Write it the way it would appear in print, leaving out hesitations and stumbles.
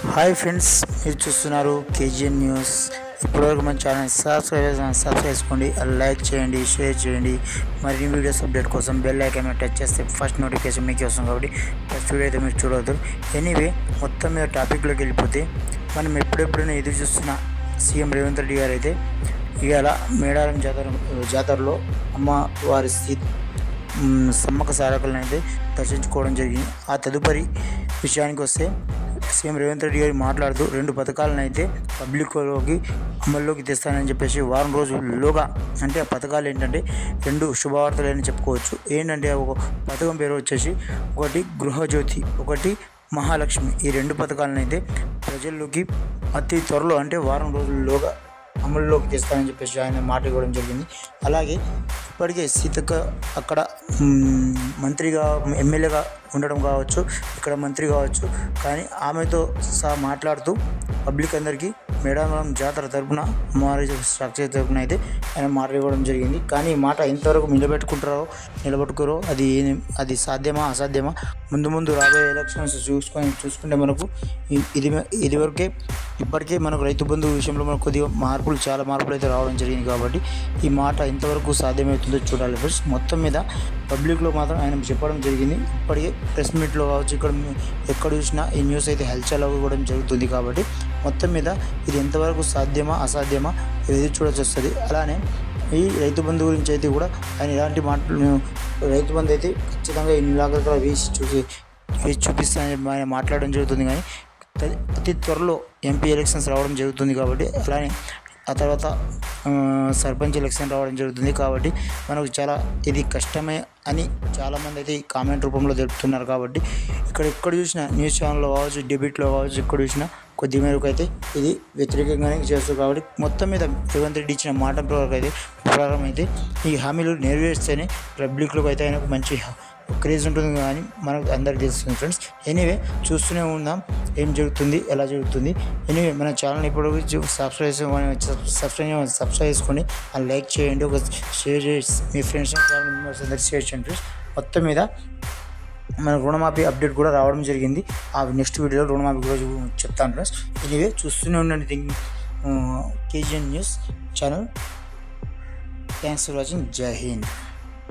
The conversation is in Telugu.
హాయ్ ఫ్రెండ్స్, మీరు చూస్తున్నారు కేజీఎన్ న్యూస్. ఇప్పటివరకు మన ఛానల్ సబ్స్క్రైబ్ చేసుకోండి, లైక్ చేయండి, షేర్ చేయండి. మరిన్ని వీడియోస్ అప్డేట్ కోసం బెల్ ఐకాన్ టచ్ చేస్తే ఫస్ట్ నోటిఫికేషన్ మీకు వస్తుంది. కాబట్టి ఫస్ట్ వీడియో అయితే మీరు చూడవద్దు. ఎనీవే, మొత్తం మీద టాపిక్లోకి వెళ్ళిపోతే, మనం ఎప్పుడెప్పుడైనా ఎదురు చూస్తున్న సీఎం రేవంత్ రెడ్డి గారు అయితే ఇవాళ మేడారం జాతరలో అమ్మవారి సమ్మక్క సారకులను అయితే దర్శించుకోవడం జరిగింది. ఆ తదుపరి విషయానికి వస్తే, సీఎం రేవంత్ రెడ్డి గారు మాట్లాడుతూ 2 పథకాలను అయితే పబ్లిక్లోకి అమల్లోకి తెస్తానని చెప్పేసి వారం రోజుల్లోగా, అంటే ఆ పథకాలు ఏంటంటే 2 శుభవార్తలని చెప్పుకోవచ్చు. ఏంటంటే ఒక పథకం పేరు వచ్చేసి ఒకటి గృహజ్యోతి, ఒకటి మహాలక్ష్మి. ఈ 2 పథకాలను అయితే ప్రజల్లోకి అతి త్వరలో, అంటే వారం రోజుల్లోగా అమల్లోకి తెస్తానని చెప్పేసి ఆయన మాట ఇవ్వడం జరిగింది. అలాగే ఇప్పటికే సీతక్క అక్కడ మంత్రిగా, ఎమ్మెల్యేగా ఉండడం కావచ్చు, ఇక్కడ మంత్రి కావచ్చు, కానీ ఆమెతో మాట్లాడుతూ పబ్లిక్ అందరికీ మేడారం జాతర తరపున, అమ్మవారి స్ట్రక్చర్ తరపున అయితే ఆయన మాట ఇవ్వడం జరిగింది. కానీ ఈ మాట ఇంతవరకు నిలబెట్టుకోరో అది సాధ్యమా అసాధ్యమా, ముందు రాబోయే ఎలక్షన్స్ చూసుకుంటే మనకు ఇప్పటికే మనకు రైతు బంధు విషయంలో మనకు కొద్దిగా చాలా మార్పులు అయితే రావడం జరిగింది. కాబట్టి ఈ మాట ఇంతవరకు సాధ్యమవుతుందో చూడాలి ఫ్రెండ్స్. మొత్తం మీద పబ్లిక్లో మాత్రం ఆయన చెప్పడం జరిగింది. ఇప్పటికే ప్రెస్ మీట్లో కావచ్చు, ఎక్కడ చూసినా ఈ న్యూస్ అయితే హల్చల్ అవ్వడం జరుగుతుంది. కాబట్టి మొత్తం మీద ఇది ఎంతవరకు సాధ్యమా అసాధ్యమా ఎదురు చూడాల్సి వస్తుంది. అలానే ఈ రైతు బంధు గురించి అయితే కూడా ఆయన ఇలాంటి మాటలు, రైతు బంధు అయితే ఖచ్చితంగా ఇన్ని లాగా వేసి చూపిస్తానని ఆయన మాట్లాడడం జరుగుతుంది. కానీ అతి త్వరలో ఎంపీ ఎలక్షన్స్ రావడం జరుగుతుంది. కాబట్టి అలానే ఆ తర్వాత సర్పంచ్ ఎలక్షన్ రావడం జరుగుతుంది. కాబట్టి మనకు చాలా ఇది కష్టమే అని చాలామంది అయితే కామెంట్ రూపంలో తెలుపుతున్నారు. కాబట్టి ఎక్కడ చూసినా న్యూస్ ఛానల్లో కావచ్చు, డిబేట్లో కావచ్చు, ఎక్కడ చూసినా కొద్ది మేరకు అయితే ఇది వ్యతిరేకంగానే చేస్తారు. కాబట్టి మొత్తం మీద రేవంత్ రెడ్డి ఇచ్చిన మాట ప్రకారం అయితే ఈ హామీలు నెరవేర్స్తేనే పబ్లిక్లోకి అయితే ఆయనకు మంచి క్రేజ్ ఉంటుంది. కానీ మనకు అందరికీ తెలుస్తుంది ఫ్రెండ్స్. ఎనీవే, చూస్తూనే ఉందాం ఏం జరుగుతుంది, ఎలా జరుగుతుంది. ఎనీవే, మన ఛానల్ ఇప్పుడు సబ్స్క్రైబ్ చేసుకోండి, లైక్ చేయండి, ఒక షేర్ చేసి మీ ఫ్రెండ్స్ మెంబర్స్ అందరికి షేర్ చేయండి ఫ్రెండ్స్. మొత్తం మీద మన రుణమాఫీ అప్డేట్ కూడా రావడం జరిగింది. ఆ నెక్స్ట్ వీడియోలో రుణమాఫీ కూడా చెప్తాను ఫ్రెండ్స్. ఎనీవే, చూస్తూనే ఉండండి KGN news channel. Thanks for watching. జై హింద్.